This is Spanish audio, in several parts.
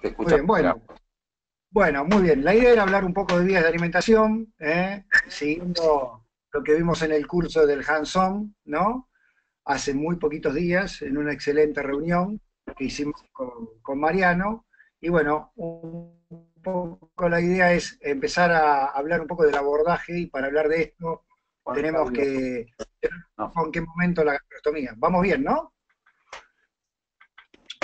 Te Muy escuchamos, bien, Gerardo. bueno, muy bien. La idea era hablar un poco de vías de alimentación, siguiendo lo que vimos en el curso del Hands-On, ¿no? Hace muy poquitos días, en una excelente reunión que hicimos con Mariano. Y bueno, un poco la idea es empezar a hablar un poco del abordaje y para hablar de esto Falta tenemos audio. que ver No. con qué momento la gastrostomía. Vamos bien, ¿no?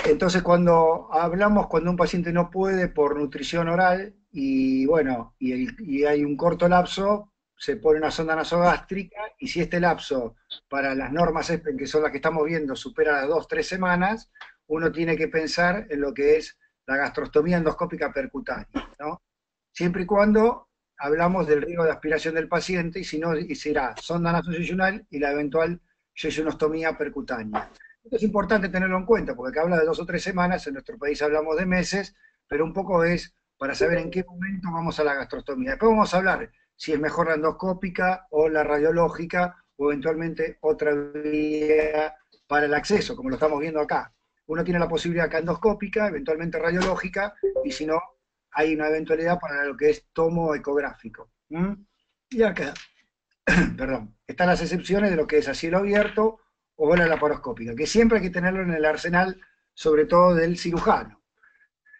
Entonces, cuando un paciente no puede por nutrición oral y bueno, y hay un corto lapso, se pone una sonda nasogástrica y si este lapso para las normas ESPEN, que son las que estamos viendo, supera las 2, 3 semanas, uno tiene que pensar en lo que es la gastrostomía endoscópica percutánea, ¿no? Siempre y cuando hablamos del riesgo de aspiración del paciente y si no, y será sonda nasoyeyunal y la eventual yeyunostomía percutánea. Esto es importante tenerlo en cuenta, porque acá habla de 2 o 3 semanas, en nuestro país hablamos de meses, pero un poco es para saber en qué momento vamos a la gastrostomía. Después vamos a hablar si es mejor la endoscópica o la radiológica, o eventualmente otra vía para el acceso, como lo estamos viendo acá. Uno tiene la posibilidad acá endoscópica, eventualmente radiológica, y si no, hay una eventualidad para lo que es tomo ecográfico. ¿Mm? Y acá, perdón, están las excepciones de lo que es a cielo abierto o la laparoscópica, que siempre hay que tenerlo en el arsenal, sobre todo del cirujano.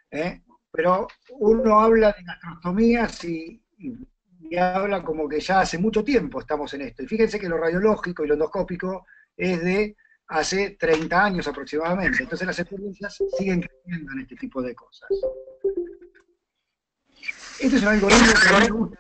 ¿Eh? Pero uno habla de gastrostomías y habla como que ya hace mucho tiempo estamos en esto. Y fíjense que lo radiológico y lo endoscópico es de hace 30 años aproximadamente. Entonces las experiencias siguen creciendo en este tipo de cosas. Este es un algoritmo que a mí me gusta,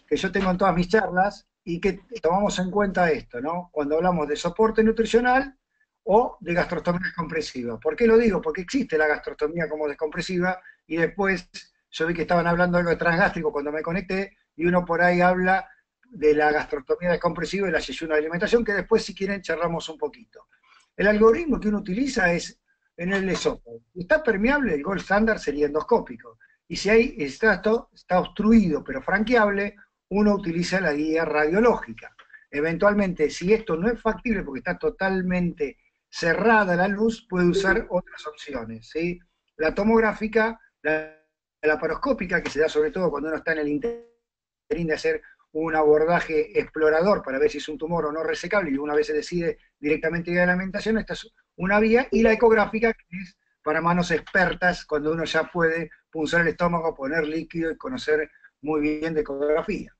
que yo tengo en todas mis charlas y que tomamos en cuenta esto, ¿no? Cuando hablamos de soporte nutricional o de gastrostomía descompresiva. ¿Por qué lo digo? Porque existe la gastrostomía como descompresiva y después yo vi que estaban hablando algo de transgástrico cuando me conecté y uno por ahí habla de la gastrostomía descompresiva y la yeyuna de alimentación, que después si quieren charlamos un poquito. El algoritmo que uno utiliza es en el esófago. Si está permeable, el gold standard sería endoscópico. Y si hay estrato, está obstruido pero franqueable, uno utiliza la guía radiológica. Eventualmente, si esto no es factible porque está totalmente cerrada la luz, puede usar otras opciones. ¿Sí? La tomográfica, la laparoscópica, que se da sobre todo cuando uno está en el interín de hacer un abordaje explorador para ver si es un tumor o no resecable y una vez se decide directamente ir a la alimentación, esta es una vía, y la ecográfica, que es para manos expertas, cuando uno ya puede punzar el estómago, poner líquido y conocer muy bien de ecografía.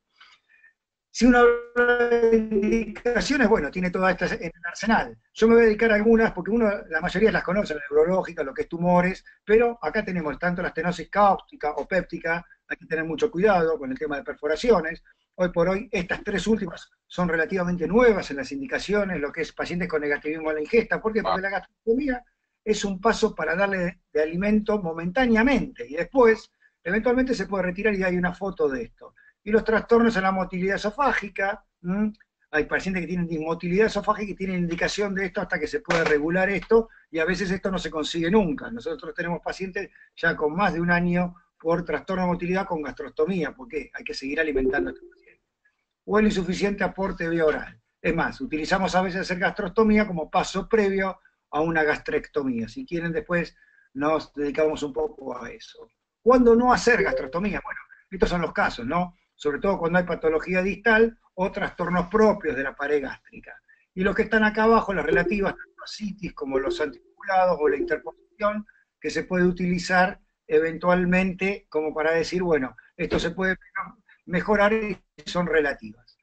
Si uno habla de indicaciones, bueno, tiene todas estas en el arsenal. Yo me voy a dedicar a algunas porque la mayoría las conoce, la neurológica, lo que es tumores, pero acá tenemos tanto la estenosis cáustica o péptica, hay que tener mucho cuidado con el tema de perforaciones. Hoy por hoy, estas tres últimas son relativamente nuevas en las indicaciones, lo que es pacientes con negativismo a la ingesta. ¿Por qué? Va. Porque la gastrostomía es un paso para darle de alimento momentáneamente y después, eventualmente, se puede retirar y hay una foto de esto y los trastornos en la motilidad esofágica. Hay pacientes que tienen dismotilidad esofágica y tienen indicación de esto hasta que se puede regular esto, y a veces esto no se consigue nunca. Nosotros tenemos pacientes ya con más de un año por trastorno de motilidad con gastrostomía, porque hay que seguir alimentando a estos pacientes. O el insuficiente aporte vía oral. Es más, utilizamos a veces hacer gastrostomía como paso previo a una gastrectomía. Si quieren, después nos dedicamos un poco a eso. ¿Cuándo no hacer gastrostomía? Bueno, estos son los casos, ¿no? Sobre todo cuando hay patología distal o trastornos propios de la pared gástrica. Y los que están acá abajo, las relativas, tanto a citis como los anticulados o la interposición, que se puede utilizar eventualmente como para decir, bueno, esto se puede mejorar y son relativas.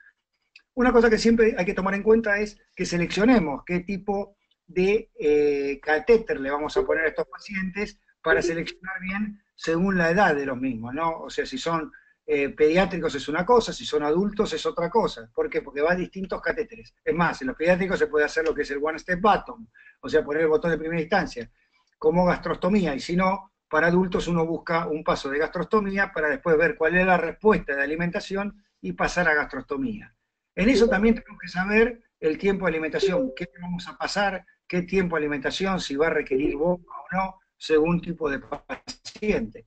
Una cosa que siempre hay que tomar en cuenta es que seleccionemos qué tipo de catéter le vamos a poner a estos pacientes para seleccionar bien según la edad de los mismos, ¿no? O sea, si son pediátricos es una cosa, si son adultos es otra cosa. ¿Por qué? Porque van distintos catéteres. Es más, en los pediátricos se puede hacer lo que es el one step button, o sea, poner el botón de primera instancia, como gastrostomía, y si no, para adultos uno busca un paso de gastrostomía para después ver cuál es la respuesta de alimentación y pasar a gastrostomía. En eso también tenemos que saber el tiempo de alimentación, qué vamos a pasar, qué tiempo de alimentación, si va a requerir bomba o no, según tipo de paciente.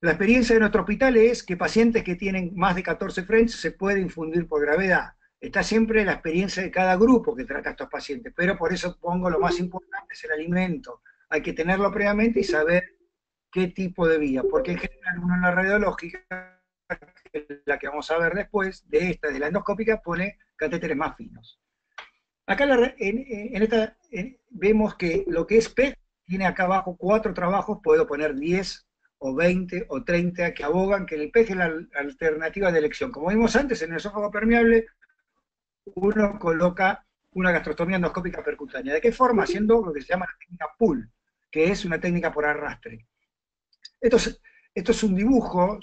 La experiencia de nuestro hospital es que pacientes que tienen más de 14 French se puede infundir por gravedad. Está siempre la experiencia de cada grupo que trata a estos pacientes, pero por eso pongo lo más importante es el alimento, hay que tenerlo previamente y saber qué tipo de vía, porque en general uno en la radiológica, que es la que vamos a ver después, de la endoscópica, pone catéteres más finos. Acá en esta vemos que lo que es PEG tiene acá abajo 4 trabajos, puedo poner 10 o 20 o 30 que abogan que el PEG es la alternativa de elección. Como vimos antes, en el esófago permeable, uno coloca una gastrostomía endoscópica percutánea. ¿De qué forma? Haciendo lo que se llama la técnica PUL, que es una técnica por arrastre. Esto es un dibujo,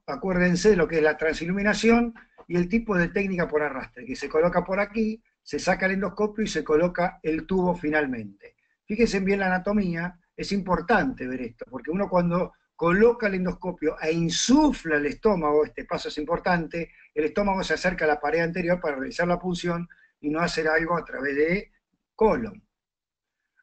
acuérdense de lo que es la transiluminación y el tipo de técnica por arrastre, que se coloca por aquí, se saca el endoscopio y se coloca el tubo finalmente. Fíjense bien la anatomía, es importante ver esto, porque uno cuando coloca el endoscopio e insufla el estómago, este paso es importante, el estómago se acerca a la pared anterior para realizar la punción y no hacer algo a través de colon.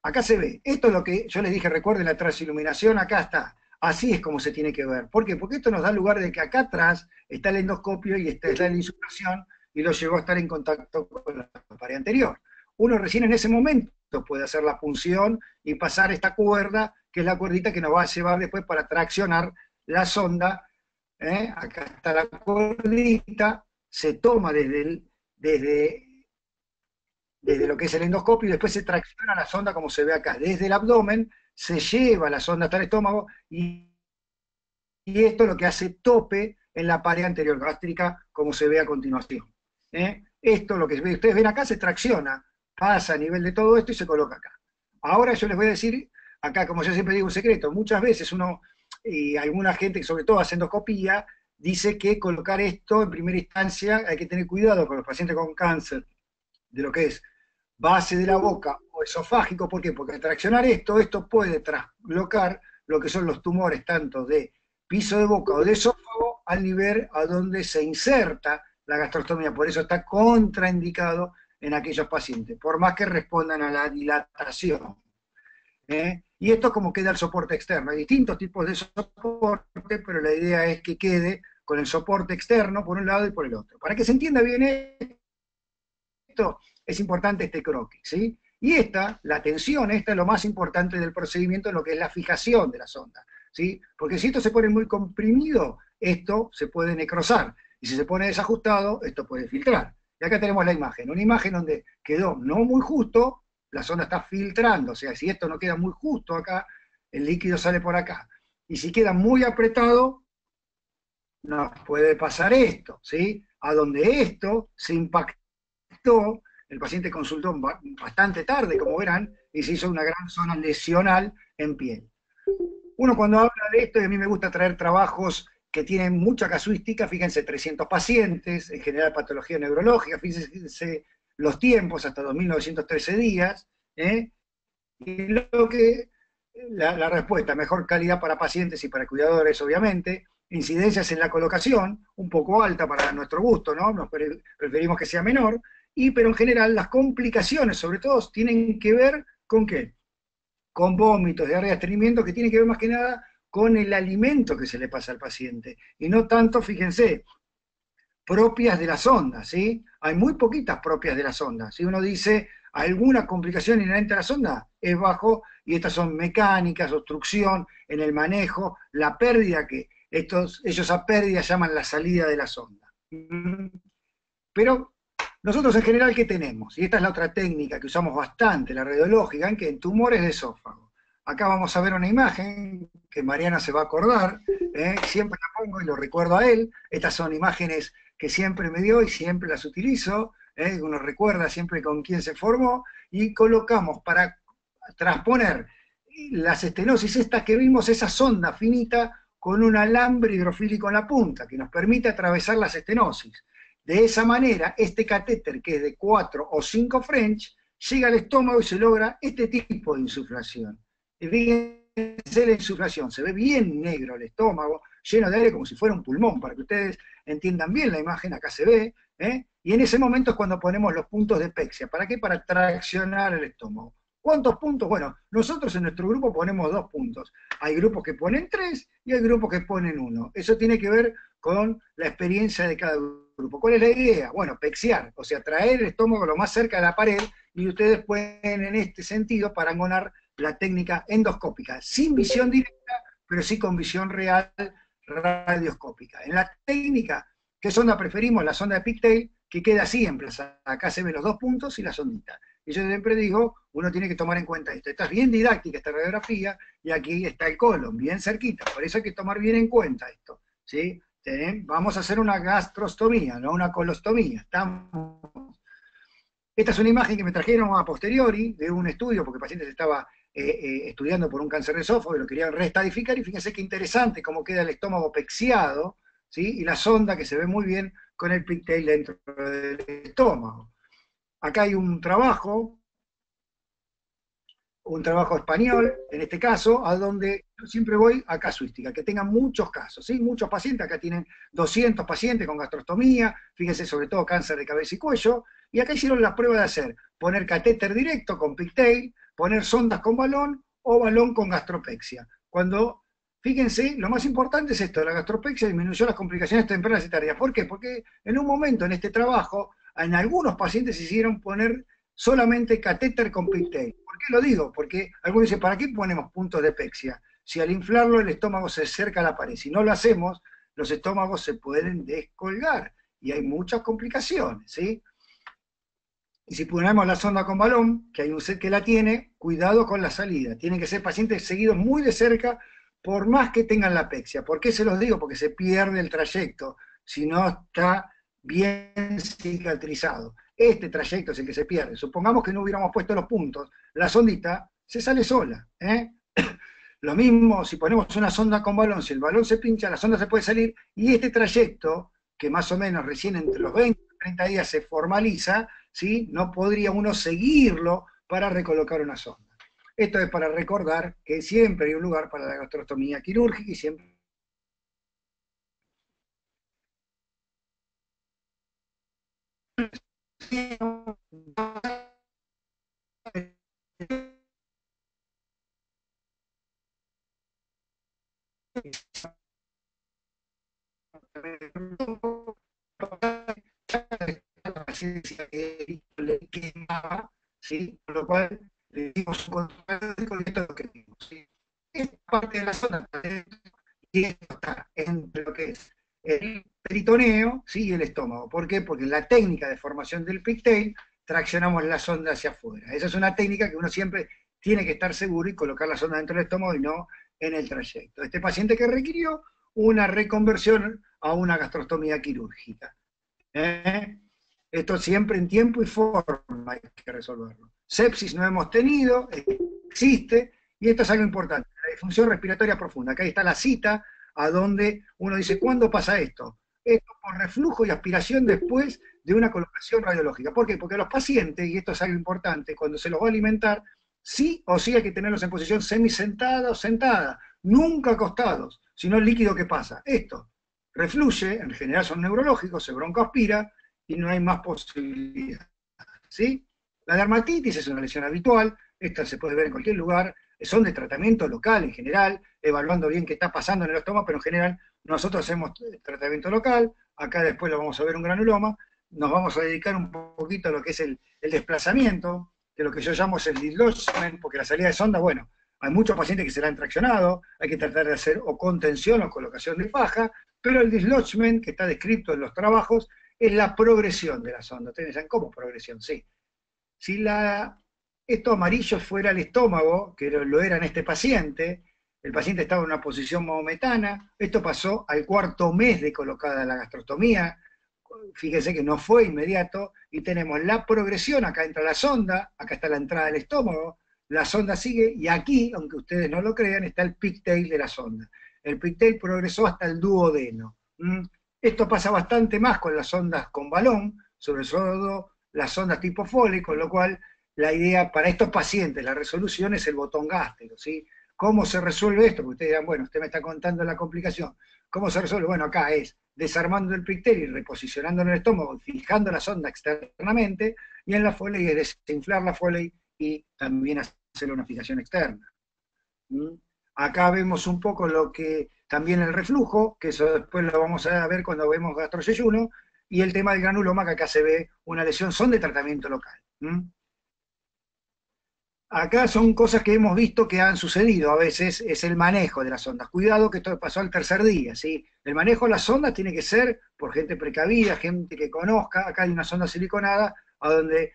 Acá se ve, esto es lo que yo les dije, recuerden la transiluminación, acá está. Así es como se tiene que ver. ¿Por qué? Porque esto nos da lugar de que acá atrás está el endoscopio y está la insuflación y lo llevó a estar en contacto con la pared anterior. Uno recién en ese momento puede hacer la punción y pasar esta cuerda, que es la cuerdita que nos va a llevar después para traccionar la sonda. Acá está la cuerdita, se toma desde lo que es el endoscopio y después se tracciona la sonda como se ve acá, desde el abdomen, se lleva la sonda hasta el estómago y esto es lo que hace tope en la pared anterior gástrica como se ve a continuación. Esto, lo que ustedes ven acá, se tracciona, pasa a nivel de todo esto y se coloca acá. Ahora yo les voy a decir, acá como yo siempre digo un secreto, muchas veces uno, y alguna gente que sobre todo hace endoscopía, dice que colocar esto en primera instancia hay que tener cuidado con los pacientes con cáncer, de lo que es base de la boca o esofágico. ¿Por qué? Porque al traccionar esto puede traslocar lo que son los tumores tanto de piso de boca o de esófago al nivel a donde se inserta la gastrostomía. Por eso está contraindicado en aquellos pacientes, por más que respondan a la dilatación. Y esto es como queda el soporte externo. Hay distintos tipos de soporte, pero la idea es que quede con el soporte externo por un lado y por el otro. Para que se entienda bien esto, es importante este croquis, ¿sí? Y la tensión, esta es lo más importante del procedimiento en lo que es la fijación de la sonda, ¿sí? Porque si esto se pone muy comprimido, esto se puede necrosar, y si se pone desajustado, esto puede filtrar. Y acá tenemos la imagen, una imagen donde quedó no muy justo, la sonda está filtrando, o sea, si esto no queda muy justo acá, el líquido sale por acá. Y si queda muy apretado, nos puede pasar esto, ¿sí? A donde esto se impactó, el paciente consultó bastante tarde, como verán, y se hizo una gran zona lesional en piel. Uno cuando habla de esto, y a mí me gusta traer trabajos que tienen mucha casuística, fíjense, 300 pacientes, en general patología neurológica, fíjense los tiempos, hasta 2.913 días, y la respuesta, mejor calidad para pacientes y para cuidadores, obviamente, incidencias en la colocación, un poco alta para nuestro gusto, ¿no? Nos preferimos que sea menor, pero en general las complicaciones, sobre todo, tienen que ver con ¿qué? Con vómitos, diarrea, estreñimiento, que tiene que ver más que nada con el alimento que se le pasa al paciente, y no tanto, fíjense, propias de la sonda, ¿sí? Hay muy poquitas propias de la sonda. Si uno dice alguna complicación inherente a la sonda, es bajo, y estas son mecánicas, obstrucción en el manejo, la pérdida que ellos a pérdida llaman la salida de la sonda. Pero nosotros en general, ¿qué tenemos? Y esta es la otra técnica que usamos bastante, la radiológica, en tumores de esófago. Acá vamos a ver una imagen que Mariana se va a acordar, siempre la pongo y lo recuerdo a él. Estas son imágenes que siempre me dio y siempre las utilizo, uno recuerda siempre con quién se formó, y colocamos para transponer las estenosis estas que vimos, esa sonda finita con un alambre hidrofílico en la punta, que nos permite atravesar las estenosis. De esa manera, este catéter, que es de 4 o 5 French, llega al estómago y se logra este tipo de insuflación. Y fíjense la insuflación, se ve bien negro el estómago, lleno de aire como si fuera un pulmón, para que ustedes entiendan bien la imagen, acá se ve, y en ese momento es cuando ponemos los puntos de pexia. ¿Para qué? Para traccionar el estómago. ¿Cuántos puntos? Bueno, nosotros en nuestro grupo ponemos 2 puntos. Hay grupos que ponen 3 y hay grupos que ponen 1. Eso tiene que ver con la experiencia de cada grupo. ¿Cuál es la idea? Bueno, pexiar, o sea, traer el estómago lo más cerca de la pared, y ustedes pueden en este sentido parangonar la técnica endoscópica, sin visión directa, pero sí con visión real radioscópica. En la técnica, ¿qué sonda preferimos? La sonda de Pigtail, que queda así emplazada. Acá se ven los dos puntos y la sondita. Y yo siempre digo, uno tiene que tomar en cuenta esto. Esta es bien didáctica, esta radiografía, y aquí está el colon, bien cerquita. Por eso hay que tomar bien en cuenta esto. ¿Sí? Vamos a hacer una gastrostomía, no una colostomía. Esta es una imagen que me trajeron a posteriori de un estudio, porque el paciente se estaba estudiando por un cáncer de esófago y lo querían reestadificar, y fíjense qué interesante cómo queda el estómago pexiado, ¿sí? Y la sonda que se ve muy bien con el pigtail dentro del estómago. Acá hay un trabajo español, en este caso, a donde yo siempre voy a casuística, que tengan muchos casos, ¿sí? Muchos pacientes, acá tienen 200 pacientes con gastrostomía, fíjense sobre todo cáncer de cabeza y cuello, y acá hicieron la prueba de hacer, poner catéter directo con pigtail, poner sondas con balón o balón con gastropexia. Cuando, fíjense, lo más importante es esto, la gastropexia disminuyó las complicaciones tempranas y tardías. ¿Por qué? Porque en un momento en este trabajo, en algunos pacientes hicieron poner solamente catéter con pigtail. ¿Por qué lo digo? Porque algunos dicen, ¿para qué ponemos puntos de pexia? Si al inflarlo el estómago se acerca a la pared. Si no lo hacemos, los estómagos se pueden descolgar y hay muchas complicaciones, ¿sí? Y si ponemos la sonda con balón, que hay un set que la tiene, cuidado con la salida. Tienen que ser pacientes seguidos muy de cerca, por más que tengan la pexia. ¿Por qué se los digo? Porque se pierde el trayecto, si no está bien cicatrizado. Este trayecto es el que se pierde. Supongamos que no hubiéramos puesto los puntos, la sondita se sale sola. Lo mismo si ponemos una sonda con balón, si el balón se pincha, la sonda se puede salir, y este trayecto, que más o menos recién entre los 20 y 30 días se formaliza, ¿sí? No podría uno seguirlo para recolocar una sonda. Esto es para recordar que siempre hay un lugar para la gastrostomía quirúrgica y siempre la paciencia que le quemaba, ¿sí? Por lo cual le dimos un control con esto lo que dimos, ¿sí? Esta parte de la zona y esto está entre lo que es el peritoneo, ¿sí? Y el estómago. ¿Por qué? Porque en la técnica de formación del pigtail traccionamos la sonda hacia afuera. Esa es una técnica que uno siempre tiene que estar seguro y colocar la sonda dentro del estómago y no en el trayecto. Este paciente que requirió una reconversión a una gastrostomía quirúrgica. ¿Eh? Esto siempre en tiempo y forma hay que resolverlo. Sepsis no hemos tenido, existe, y esto es algo importante, la disfunción respiratoria profunda. Acá está la cita a donde uno dice, ¿cuándo pasa esto? Esto por reflujo y aspiración después de una colocación radiológica. ¿Por qué? Porque los pacientes, y esto es algo importante, cuando se los va a alimentar, sí o sí hay que tenerlos en posición semisentada o sentada, nunca acostados, sino el líquido que pasa. Esto refluye, en general son neurológicos, se broncoaspira, y no hay más posibilidad. ¿Sí? La dermatitis es una lesión habitual, esta se puede ver en cualquier lugar, son de tratamiento local en general, evaluando bien qué está pasando en el estómago, pero en general nosotros hacemos tratamiento local, acá después lo vamos a ver un granuloma, nos vamos a dedicar un poquito a lo que es el desplazamiento, de lo que yo llamo el dislodgement, porque la salida de sonda, bueno, hay muchos pacientes que se la han traccionado, hay que tratar de hacer o contención o colocación de faja, pero el dislodgement, que está descrito en los trabajos, es la progresión de la sonda. Ustedes dicen, ¿cómo progresión? Sí. Si esto amarillo fuera el estómago, que lo era en este paciente, el paciente estaba en una posición maometana, esto pasó al cuarto mes de colocada la gastrostomía, fíjense que no fue inmediato, y tenemos la progresión, acá entra la sonda, acá está la entrada del estómago, la sonda sigue, y aquí, aunque ustedes no lo crean, está el pigtail de la sonda. El pigtail progresó hasta el duodeno. Esto pasa bastante más con las sondas con balón, sobre todo las sondas tipo Foley, con lo cual la idea para estos pacientes, la resolución es el botón gástrico, ¿sí? ¿Cómo se resuelve esto? Porque ustedes dirán, bueno, usted me está contando la complicación. ¿Cómo se resuelve? Bueno, acá es desarmando el pigtail y reposicionando en el estómago, fijando la sonda externamente, y en la Foley es desinflar la Foley y también hacer una fijación externa. ¿Mm? Acá vemos un poco lo que también el reflujo, que eso después lo vamos a ver cuando vemos gastroseyuno, y el tema del granuloma, que acá se ve una lesión, son de tratamiento local. Acá son cosas que hemos visto que han sucedido a veces, es el manejo de las ondas. Cuidado que esto pasó al tercer día, ¿sí? El manejo de las ondas tiene que ser por gente precavida, gente que conozca. Acá hay una sonda siliconada a donde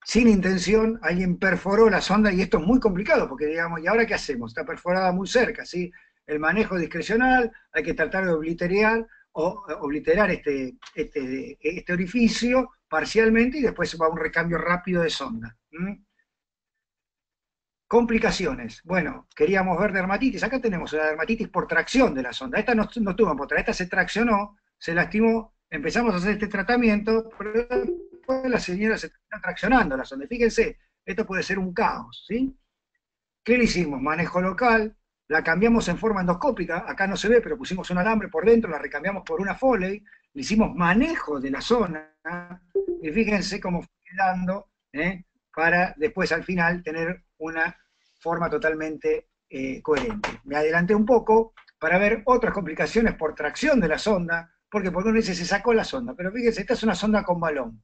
sin intención alguien perforó la sonda y esto es muy complicado porque digamos, ¿y ahora qué hacemos? Está perforada muy cerca, ¿sí? El manejo discrecional, hay que tratar de obliterar este orificio parcialmente y después va a un recambio rápido de sonda. ¿Mm? Complicaciones. Bueno, queríamos ver dermatitis. Acá tenemos una dermatitis por tracción de la sonda. Esta no tuvo por tracción, esta se traccionó, se lastimó, empezamos a hacer este tratamiento, pero después la señora se está traccionando la sonda. Fíjense, esto puede ser un caos, ¿sí? ¿Qué le hicimos? Manejo local, la cambiamos en forma endoscópica, acá no se ve, pero pusimos un alambre por dentro, la recambiamos por una Foley, le hicimos manejo de la zona, y fíjense cómo fue quedando, para después al final tener una forma totalmente coherente. Me adelanté un poco para ver otras complicaciones por tracción de la sonda, porque uno dice se sacó la sonda, pero fíjense, esta es una sonda con balón.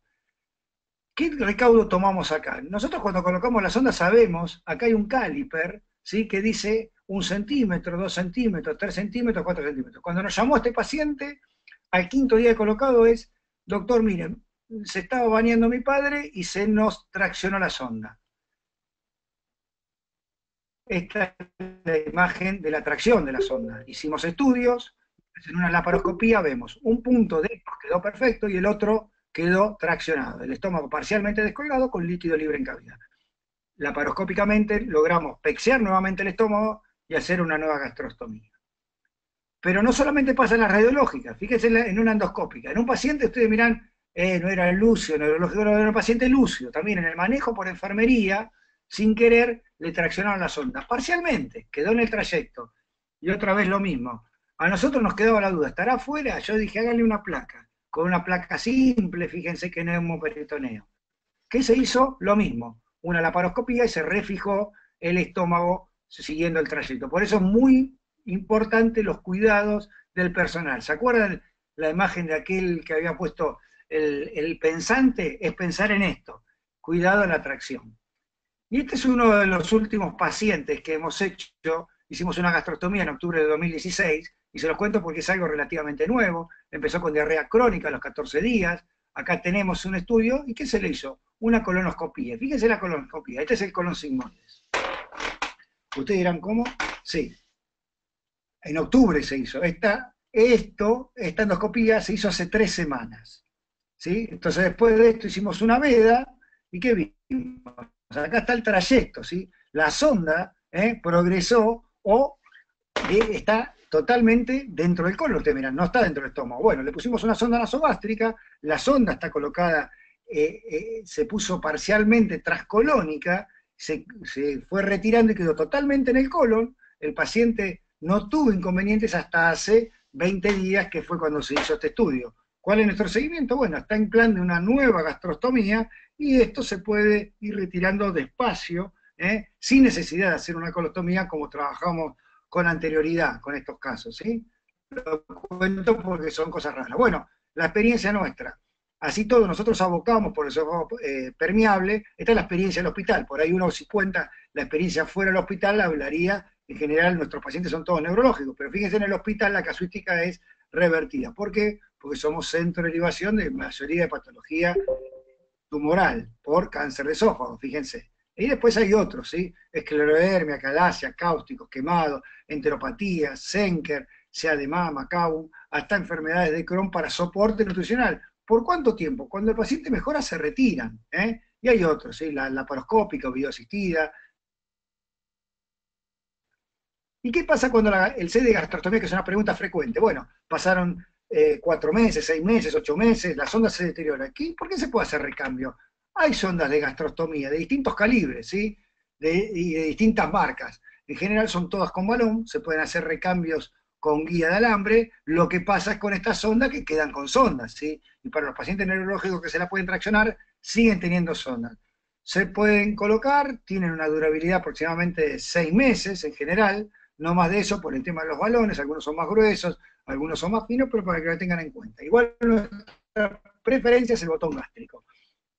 ¿Qué recaudo tomamos acá? Nosotros cuando colocamos la sonda sabemos, acá hay un caliper, ¿sí? Que dice 1 centímetro, 2 centímetros, 3 centímetros, 4 centímetros. Cuando nos llamó este paciente, al quinto día de colocado es, doctor, miren, se estaba bañando mi padre y se nos traccionó la sonda. Esta es la imagen de la tracción de la sonda. Hicimos estudios, en una laparoscopía vemos un punto de estos quedó perfecto y el otro quedó traccionado. El estómago parcialmente descolgado con líquido libre en cavidad. Laparoscópicamente logramos pexear nuevamente el estómago y hacer una nueva gastrostomía. Pero no solamente pasa en las radiológicas, fíjense en una endoscópica. En un paciente ustedes mirán, no era lúcido, neurológico, era un paciente lúcido. También en el manejo por enfermería, sin querer, le traccionaron la sonda. Parcialmente, quedó en el trayecto. Y otra vez lo mismo. A nosotros nos quedaba la duda, ¿estará afuera? Yo dije, háganle una placa. Con una placa simple, fíjense que neumoperitoneo. ¿Qué se hizo? Lo mismo. Una laparoscopía y se refijó el estómago siguiendo el trayecto. Por eso es muy importante los cuidados del personal. ¿Se acuerdan la imagen de aquel que había puesto el pensante? Es pensar en esto. Cuidado en la tracción. Y este es uno de los últimos pacientes que hemos hecho. Hicimos una gastrostomía en octubre de 2016 y se los cuento porque es algo relativamente nuevo. Empezó con diarrea crónica a los 14 días. Acá tenemos un estudio. ¿Y qué se le hizo? Una colonoscopía. Fíjense la colonoscopía. Este es el colon sigmoides. Ustedes dirán, ¿cómo? Sí. En octubre se hizo. Esta endoscopía se hizo hace 3 semanas. ¿Sí? Entonces después de esto hicimos una veda. ¿Y qué vimos? Acá está el trayecto, ¿sí? La sonda progresó o está totalmente dentro del colon. Ustedes miran, no está dentro del estómago. Bueno, le pusimos una sonda nasogástrica, la sonda está colocada, se puso parcialmente transcolónica, se fue retirando y quedó totalmente en el colon. El paciente no tuvo inconvenientes hasta hace 20 días, que fue cuando se hizo este estudio. ¿Cuál es nuestro seguimiento? Bueno, está en plan de una nueva gastrostomía y esto se puede ir retirando despacio, sin necesidad de hacer una colostomía como trabajamos con anterioridad con estos casos, ¿sí? Lo cuento porque son cosas raras. Bueno, la experiencia nuestra. Así todo, nosotros abocamos por el esófago permeable. Esta es la experiencia del hospital. Por ahí uno, si cuenta la experiencia fuera del hospital, hablaría, en general nuestros pacientes son todos neurológicos, pero fíjense, en el hospital la casuística es revertida. ¿Por qué? Porque somos centro de derivación de mayoría de patología tumoral por cáncer de esófago, fíjense. Y después hay otros, ¿sí? Esclerodermia, calasia, cáusticos, quemados, enteropatías, Senker, sea de mama, CAU, hasta enfermedades de Crohn para soporte nutricional. ¿Por cuánto tiempo? Cuando el paciente mejora se retiran, Y hay otros, ¿sí? La laparoscópica o videoasistida. ¿Y qué pasa cuando el C de gastrostomía, que es una pregunta frecuente? Bueno, pasaron 4 meses, 6 meses, 8 meses, la sonda se deteriora. ¿Por qué se puede hacer recambio? Hay sondas de gastrostomía de distintos calibres, ¿sí? Y de distintas marcas. En general son todas con balón, se pueden hacer recambios con guía de alambre. Lo que pasa es con estas sondas que quedan con sondas, ¿sí? Y para los pacientes neurológicos que se la pueden traccionar, siguen teniendo sondas. Se pueden colocar, tienen una durabilidad aproximadamente de 6 meses en general, no más de eso por el tema de los balones, algunos son más gruesos, algunos son más finos, pero para que lo tengan en cuenta. Igual nuestra preferencia es el botón gástrico.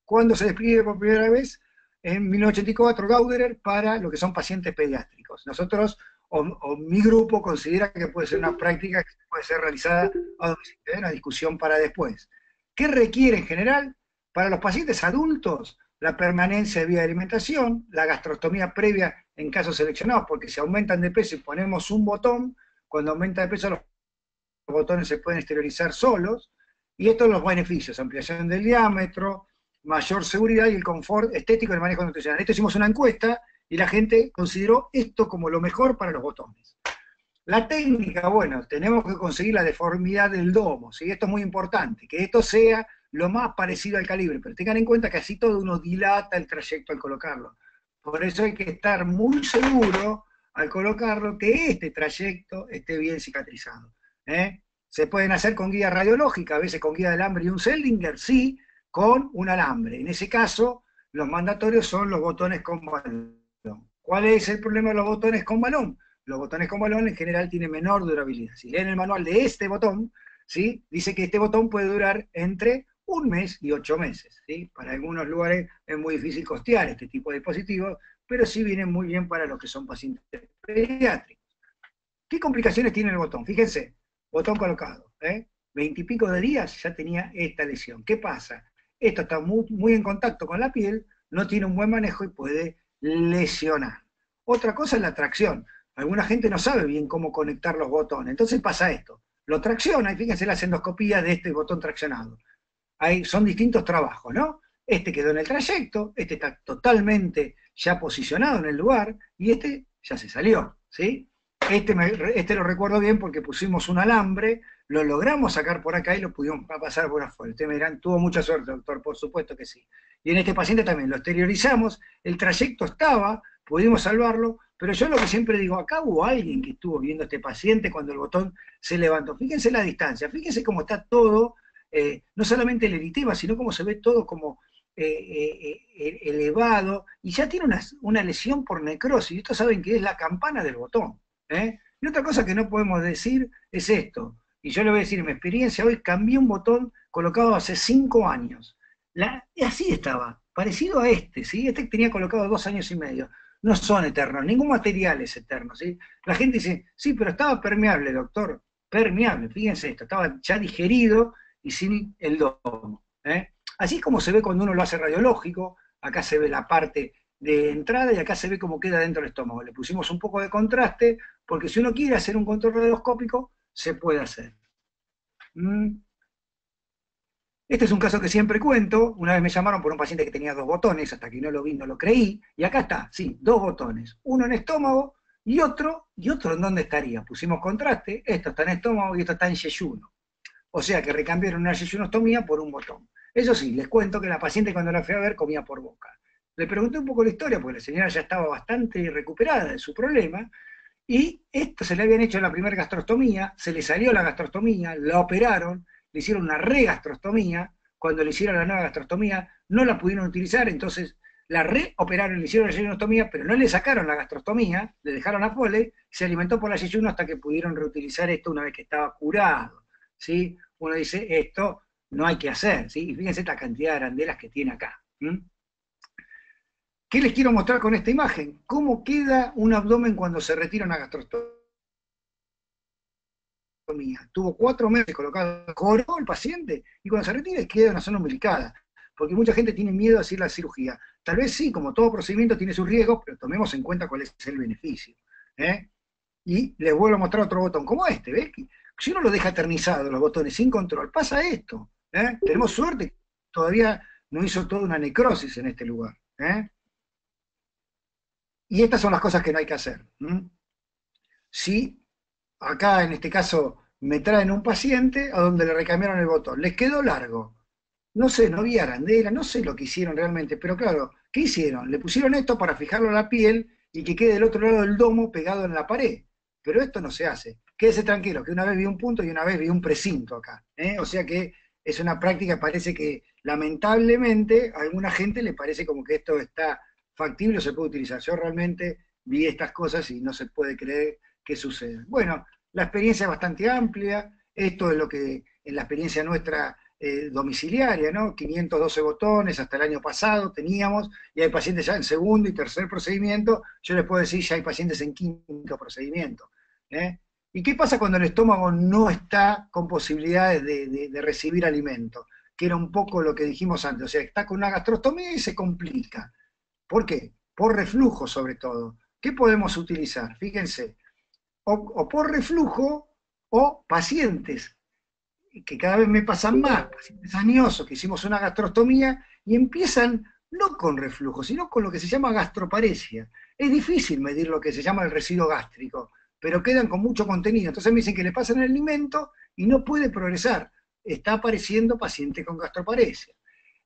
¿Cuándo se describe por primera vez? en 1984 Gauderer para lo que son pacientes pediátricos. Nosotros, o mi grupo, considera que puede ser una práctica que puede ser realizada a domicilio. Hay una discusión para después. ¿Qué requiere en general? Para los pacientes adultos, la permanencia de vía de alimentación, la gastrostomía previa en casos seleccionados, porque si aumentan de peso y ponemos un botón, cuando aumenta de peso los botones se pueden exteriorizar solos, y estos los beneficios: ampliación del diámetro, mayor seguridad y el confort estético del manejo nutricional. Esto hicimos una encuesta y la gente consideró esto como lo mejor para los botones. La técnica, bueno, tenemos que conseguir la deformidad del domo, ¿sí? Esto es muy importante, que esto sea lo más parecido al calibre, pero tengan en cuenta que así todo uno dilata el trayecto al colocarlo. Por eso hay que estar muy seguro al colocarlo que este trayecto esté bien cicatrizado. ¿Eh? Se pueden hacer con guía radiológica, a veces con guía de alambre y un Seldinger, sí, con un alambre. En ese caso, los mandatorios son los botones con balón. ¿Cuál es el problema de los botones con balón? Los botones con balón en general tienen menor durabilidad. Si leen el manual de este botón, ¿sí? Dice que este botón puede durar entre 1 mes y 8 meses. ¿Sí? Para algunos lugares es muy difícil costear este tipo de dispositivos, pero sí vienen muy bien para los que son pacientes pediátricos. ¿Qué complicaciones tiene el botón? Fíjense, botón colocado, 20 y pico de días ya tenía esta lesión. ¿Qué pasa? Esto está muy en contacto con la piel, no tiene un buen manejo y puede lesionar. Otra cosa es la tracción. Alguna gente no sabe bien cómo conectar los botones. Entonces pasa esto. Lo tracciona y fíjense la endoscopía de este botón traccionado. Son distintos trabajos, ¿no? Este quedó en el trayecto, este está totalmente ya posicionado en el lugar y este ya se salió, ¿sí? Este lo recuerdo bien porque pusimos un alambre, lo logramos sacar por acá y lo pudimos pasar por afuera. Ustedes me dirán, tuvo mucha suerte, doctor, por supuesto que sí. Y en este paciente también lo exteriorizamos, el trayecto estaba, pudimos salvarlo, pero yo lo que siempre digo, acá hubo alguien que estuvo viendo a este paciente cuando el botón se levantó. Fíjense la distancia, fíjense cómo está todo, no solamente el eritema, sino cómo se ve todo como elevado, y ya tiene una lesión por necrosis, y esto saben que es la campana del botón. Y otra cosa que no podemos decir es esto, y yo le voy a decir, en mi experiencia hoy cambié un botón colocado hace 5 años, y así estaba, parecido a este, ¿sí? Este tenía colocado 2 años y medio, no son eternos, ningún material es eterno, ¿sí? La gente dice, sí, pero estaba permeable, doctor, permeable, fíjense esto, estaba ya digerido y sin el domo. Así es como se ve cuando uno lo hace radiológico, acá se ve la parte de entrada y acá se ve cómo queda dentro del estómago. Le pusimos un poco de contraste, porque si uno quiere hacer un control radioscópico, se puede hacer. Este es un caso que siempre cuento. Una vez me llamaron por un paciente que tenía 2 botones, hasta que no lo vi, no lo creí, y acá está, sí, 2 botones, uno en estómago y otro en dónde estaría. Pusimos contraste, esto está en estómago y esto está en yeyuno. O sea que recambiaron una yeyunostomía por un botón. Eso sí, les cuento que la paciente cuando la fui a ver comía por boca. Le pregunté un poco la historia, porque la señora ya estaba bastante recuperada de su problema, y esto se le habían hecho la primera gastrostomía, se le salió la gastrostomía, la operaron, le hicieron una regastrostomía, cuando le hicieron la nueva gastrostomía no la pudieron utilizar, entonces la reoperaron, le hicieron la yeyunostomía, pero no le sacaron la gastrostomía, le dejaron a Foley, se alimentó por la yeyuno hasta que pudieron reutilizar esto una vez que estaba curado. ¿Sí? Uno dice, esto no hay que hacer, ¿sí? Y fíjense la cantidad de arandelas que tiene acá. ¿Qué les quiero mostrar con esta imagen? ¿Cómo queda un abdomen cuando se retira una gastrostomía? Tuvo 4 meses colocado, mejoró el paciente, y cuando se retira queda una zona umbilicada, porque mucha gente tiene miedo a hacer la cirugía. Tal vez sí, como todo procedimiento tiene sus riesgos, pero tomemos en cuenta cuál es el beneficio. Y les vuelvo a mostrar otro botón, como este, ¿ves? Si uno lo deja eternizado, los botones, sin control, pasa esto. Tenemos suerte que todavía no hizo toda una necrosis en este lugar. Y estas son las cosas que no hay que hacer. Si acá en este caso me traen un paciente a donde le recambiaron el botón, les quedó largo, no sé, no había arandela, no sé lo que hicieron realmente, pero claro, ¿qué hicieron? Le pusieron esto para fijarlo a la piel y que quede del otro lado del domo pegado en la pared, pero esto no se hace. Quédese tranquilo, que una vez vi un punto y una vez vi un precinto acá, o sea que es una práctica, parece que lamentablemente a alguna gente le parece como que esto está factible o se puede utilizar. Yo realmente vi estas cosas y no se puede creer que suceda. Bueno, la experiencia es bastante amplia, esto es lo que en la experiencia nuestra domiciliaria, ¿no? 512 botones hasta el año pasado teníamos, y hay pacientes ya en segundo y tercer procedimiento, yo les puedo decir, ya hay pacientes en quinto procedimiento. ¿Eh? ¿Y qué pasa cuando el estómago no está con posibilidades de recibir alimento? Que era un poco lo que dijimos antes, o sea, está con una gastrostomía y se complica. ¿Por qué? Por reflujo sobre todo. ¿Qué podemos utilizar? Fíjense, o por reflujo o pacientes que cada vez me pasan más, pacientes añosos que hicimos una gastrostomía y empiezan no con reflujo, sino con lo que se llama gastroparesia. Es difícil medir lo que se llama el residuo gástrico, pero quedan con mucho contenido. Entonces me dicen que le pasan el alimento y no puede progresar. Está apareciendo paciente con gastroparesia.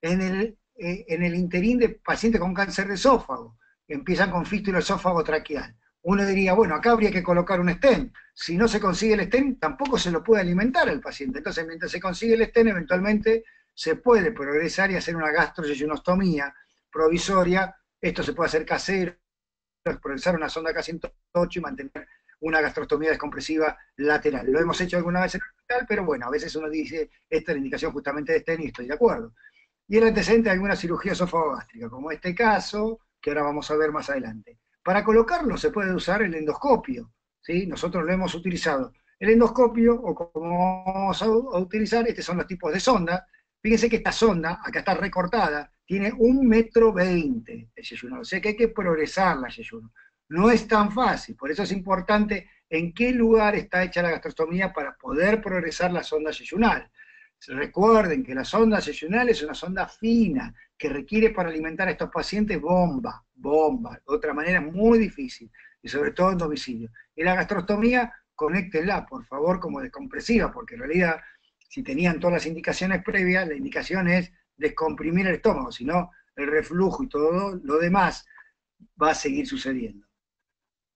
En el interín de pacientes con cáncer de esófago, empiezan con fístula esófago traqueal. Uno diría, bueno, acá habría que colocar un stent. Si no se consigue el stent, tampoco se lo puede alimentar al paciente. Entonces, mientras se consigue el stent, eventualmente se puede progresar y hacer una gastroyeyunostomía provisoria. Esto se puede hacer casero, progresar una sonda K108 y mantener una gastrostomía descompresiva lateral. Lo hemos hecho alguna vez en el hospital, pero bueno, a veces uno dice, esta es la indicación justamente de stent y estoy de acuerdo. Y el antecedente de alguna cirugía esofagogástrica, como este caso, que ahora vamos a ver más adelante. Para colocarlo se puede usar el endoscopio, ¿sí? Nosotros lo hemos utilizado. El endoscopio, o como vamos a utilizar, estos son los tipos de sonda. Fíjense que esta sonda, acá está recortada, tiene 1,20 m de yeyuno, o sea que hay que progresar la yeyuno. No es tan fácil, por eso es importante en qué lugar está hecha la gastrostomía para poder progresar la sonda yeyunal. Recuerden que la sonda yeyunal es una sonda fina, que requiere para alimentar a estos pacientes bomba, de otra manera muy difícil, y sobre todo en domicilio. Y la gastrostomía, conéctenla, por favor, como descompresiva, porque en realidad, si tenían todas las indicaciones previas, la indicación es descomprimir el estómago, si no, el reflujo y todo lo demás va a seguir sucediendo.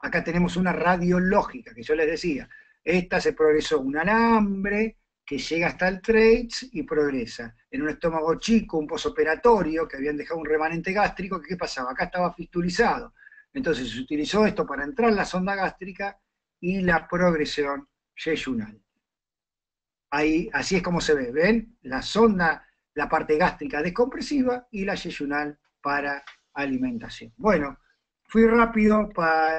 Acá tenemos una radiológica, que yo les decía, esta se progresó un alambre, que llega hasta el TRACE y progresa. En un estómago chico, un posoperatorio, que habían dejado un remanente gástrico, ¿qué pasaba? Acá estaba fistulizado. Entonces se utilizó esto para entrar la sonda gástrica y la progresión yeyunal. Ahí, así es como se ve, ¿ven? La sonda, la parte gástrica descompresiva y la yeyunal para alimentación. Bueno, fui rápido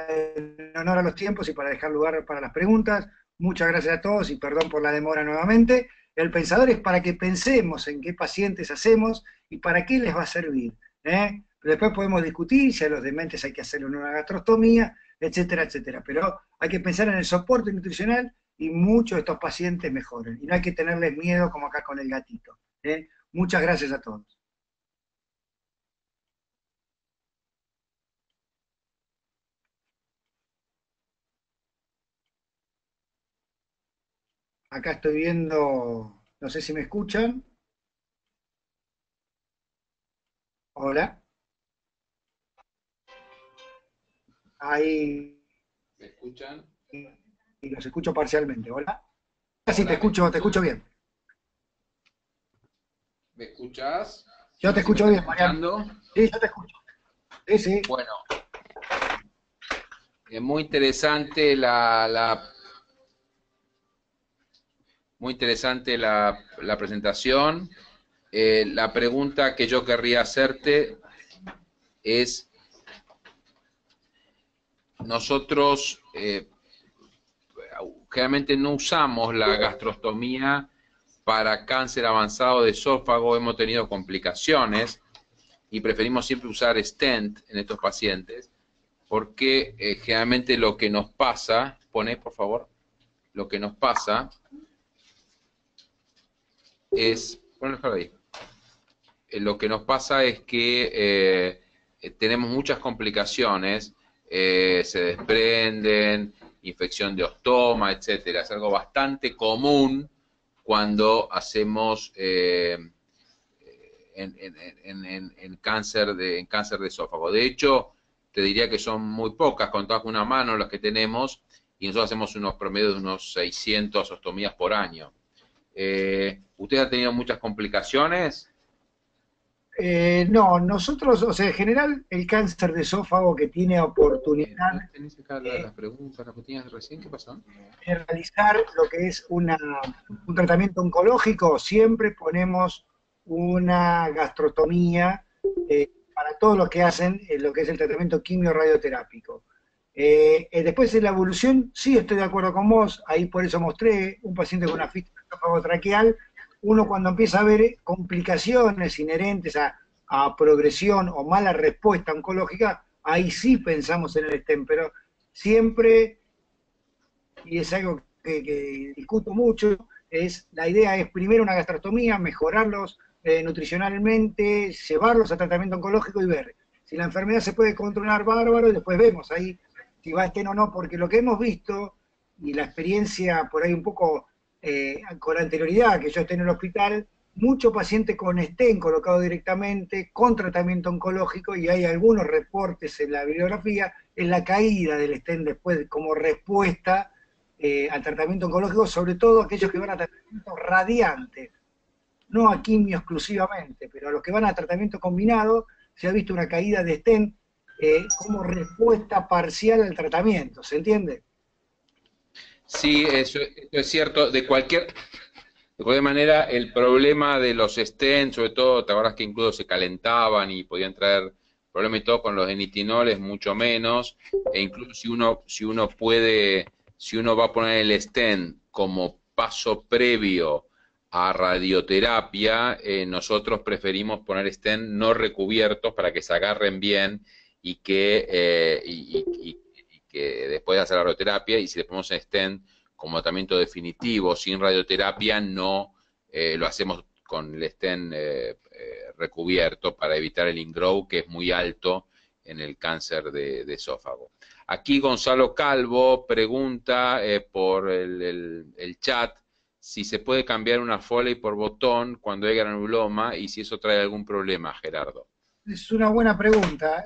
en honor a los tiempos y para dejar lugar para las preguntas. Muchas gracias a todos y perdón por la demora nuevamente. El pensador es para que pensemos en qué pacientes hacemos y para qué les va a servir. ¿Eh? Después podemos discutir si a los dementes hay que hacerle una gastrostomía, etcétera, etcétera. Pero hay que pensar en el soporte nutricional y muchos de estos pacientes mejoran. Y no hay que tenerles miedo como acá con el gatito. ¿Eh? Muchas gracias a todos. Acá estoy viendo, no sé si me escuchan. Hola. Ahí. ¿Me escuchan? Y los escucho parcialmente. Hola. Sí, Hola, te escucho bien. ¿Me escuchas? Yo No te sé si me escucho estás bien, Mariano. escuchando. Sí, yo te escucho. Sí, sí. Bueno, es muy interesante muy interesante la presentación. La pregunta que yo querría hacerte es, nosotros generalmente no usamos la gastrostomía para cáncer avanzado de esófago, hemos tenido complicaciones y preferimos siempre usar stent en estos pacientes, porque generalmente lo que nos pasa, pone por favor, lo que nos pasa es, ponlo ahí, lo que nos pasa es que tenemos muchas complicaciones, se desprenden, infección de ostoma, etcétera. Es algo bastante común cuando hacemos en cáncer de esófago. De hecho, te diría que son muy pocas, contadas con una mano las que tenemos, y nosotros hacemos unos promedios de unos 600 ostomías por año. ¿Usted ha tenido muchas complicaciones? No, nosotros, o sea, en general, el cáncer de esófago que tiene oportunidad ¿No tenés acá eh, las preguntas, las que tenías recién? ¿Qué pasó? de realizar lo que es un tratamiento oncológico, siempre ponemos una gastrostomía para todos los que hacen lo que es el tratamiento quimio-radioterápico. Después de la evolución, sí estoy de acuerdo con vos, ahí por eso mostré un paciente con una fístula esófago-traqueal, uno cuando empieza a ver complicaciones inherentes a progresión o mala respuesta oncológica, ahí sí pensamos en el stent, pero siempre, y es algo que discuto mucho, la idea es primero una gastrostomía, mejorarlos nutricionalmente, llevarlos a tratamiento oncológico y ver si la enfermedad se puede controlar bárbaro y después vemos ahí si va a estén o no, porque lo que hemos visto y la experiencia por ahí un poco con anterioridad que yo esté en el hospital, mucho paciente con estén colocado directamente con tratamiento oncológico y hay algunos reportes en la bibliografía en la caída del estén después como respuesta al tratamiento oncológico, sobre todo aquellos que van a tratamiento radiante, no a quimio exclusivamente, pero a los que van a tratamiento combinado, se ha visto una caída de stent como respuesta parcial al tratamiento, ¿se entiende? Sí, eso es cierto. De cualquier manera, el problema de los stents, sobre todo, te acuerdas que incluso se calentaban y podían traer problemas y todo con los genitinoles, es mucho menos. E incluso si uno va a poner el stent como paso previo a radioterapia, nosotros preferimos poner stent no recubiertos para que se agarren bien y que después de hacer la radioterapia, y si le ponemos stent como tratamiento definitivo sin radioterapia, no lo hacemos con el stent recubierto para evitar el ingrow, que es muy alto en el cáncer de esófago. Aquí Gonzalo Calvo pregunta por el chat si se puede cambiar una Foley por botón cuando hay granuloma y si eso trae algún problema, Gerardo. Es una buena pregunta.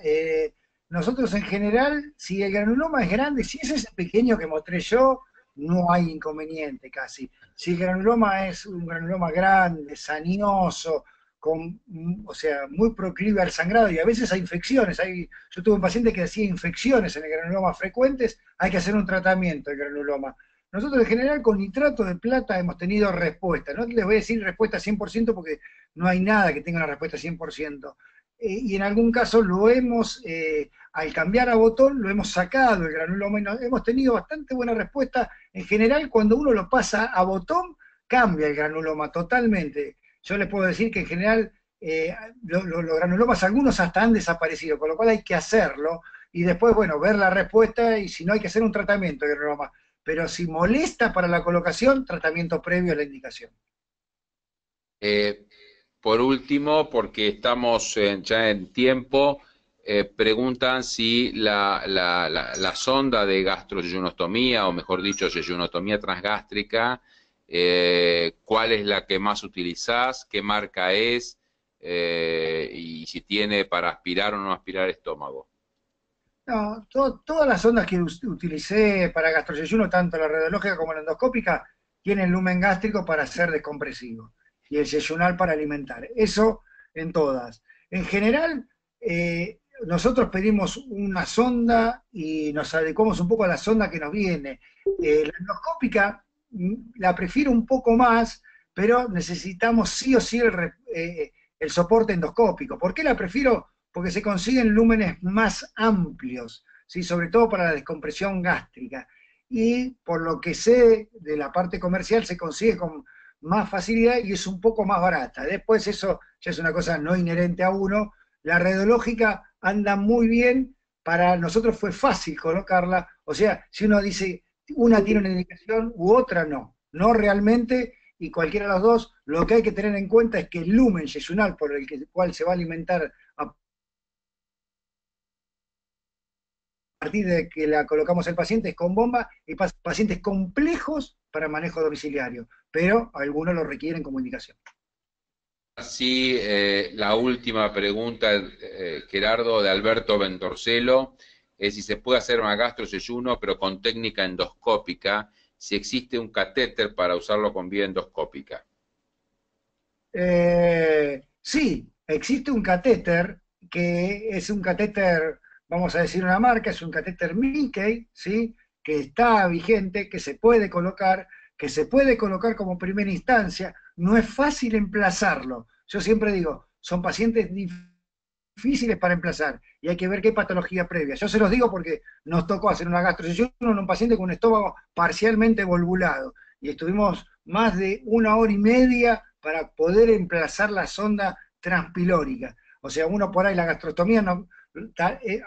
Nosotros en general, si el granuloma es grande, si es ese pequeño que mostré yo, no hay inconveniente casi. Si el granuloma es un granuloma grande, sanioso, o sea, muy proclive al sangrado y a veces a infecciones. Yo tuve un paciente que hacía infecciones en el granuloma frecuentes, hay que hacer un tratamiento del granuloma. Nosotros en general con nitrato de plata hemos tenido respuesta. No les voy a decir respuesta 100% porque no hay nada que tenga una respuesta 100%. Y en algún caso al cambiar a botón, lo hemos sacado el granuloma y hemos tenido bastante buena respuesta. En general, cuando uno lo pasa a botón, cambia el granuloma totalmente. Yo les puedo decir que en general los granulomas, algunos hasta han desaparecido, con lo cual hay que hacerlo y después, bueno, ver la respuesta y si no hay que hacer un tratamiento de granuloma. Pero si molesta para la colocación, tratamiento previo a la indicación. Eh, por último, porque estamos ya en tiempo, preguntan si la sonda de gastrocyeyonostomía, o mejor dicho, yeyonotomía transgástrica, cuál es la que más utilizás, qué marca es, y si tiene para aspirar o no aspirar estómago. No, todas las ondas que utilicé para gastroceyuno, tanto la radiológica como la endoscópica, tienen lumen gástrico para ser descompresivo y el yeyunal para alimentar. Eso en todas. En general, nosotros pedimos una sonda y nos adecuamos un poco a la sonda que nos viene. La endoscópica la prefiero un poco más, pero necesitamos sí o sí el soporte endoscópico. ¿Por qué la prefiero? Porque se consiguen lúmenes más amplios, ¿sí? Sobre todo para la descompresión gástrica. Y por lo que sé de la parte comercial, se consigue con más facilidad y es un poco más barata. Después eso ya es una cosa no inherente a uno. La radiológica anda muy bien, para nosotros fue fácil colocarla, o sea, si uno dice una tiene una indicación u otra no, no realmente, y cualquiera de los dos, lo que hay que tener en cuenta es que el lumen yeyunal por el cual se va a alimentar a partir de que la colocamos el paciente es con bomba y pacientes complejos para manejo domiciliario, pero algunos lo requieren como indicación. Así, la última pregunta, Gerardo, de Alberto Ventorcelo, es si se puede hacer una gastroceyuno, pero con técnica endoscópica, si existe un catéter para usarlo con vía endoscópica. Sí, existe un catéter que es un catéter, vamos a decir una marca, es un catéter Mickey, ¿sí? Que está vigente, que se puede colocar como primera instancia. No es fácil emplazarlo. Yo siempre digo, son pacientes difíciles para emplazar y hay que ver qué patología previa. Yo se los digo porque nos tocó hacer una gastrosesión en un paciente con un estómago parcialmente volvulado y estuvimos más de 1 hora y media para poder emplazar la sonda transpilórica. O sea, uno por ahí la gastrostomía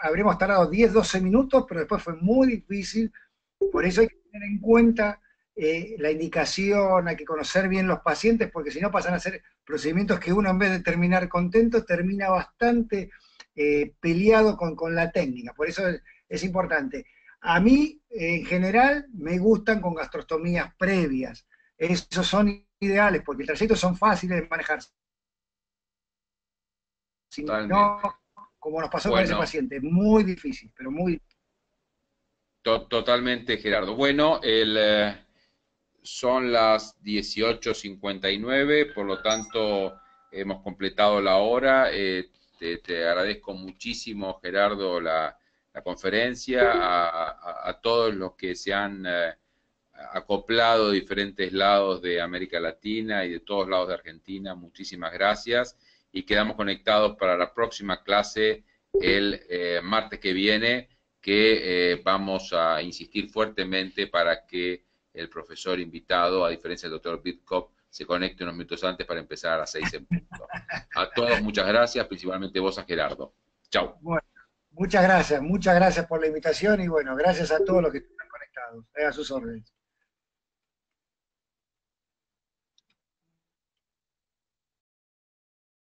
habremos tardado 10-12 minutos, pero después fue muy difícil. Por eso hay que tener en cuenta la indicación, hay que conocer bien los pacientes, porque si no pasan a ser procedimientos que uno en vez de terminar contento, termina bastante peleado con la técnica. Por eso es importante. A mí, en general, me gustan con gastrostomías previas. Esos son ideales, porque el trayecto son fáciles de manejar. Si no, Totalmente. como nos pasó con ese Bueno, paciente, muy difícil, pero muy... totalmente, Gerardo. Bueno, son las 18:59, por lo tanto hemos completado la hora. Te agradezco muchísimo, Gerardo, la conferencia, a todos los que se han acoplado de diferentes lados de América Latina y de todos lados de Argentina. Muchísimas gracias y quedamos conectados para la próxima clase el martes que viene, que vamos a insistir fuertemente para que el profesor invitado, a diferencia del doctor Bitkov, se conecte unos minutos antes para empezar a las 6 en punto. A todos muchas gracias, principalmente vos a Gerardo. Chau. Bueno, muchas gracias por la invitación y bueno, gracias a todos los que están conectados. A sus órdenes.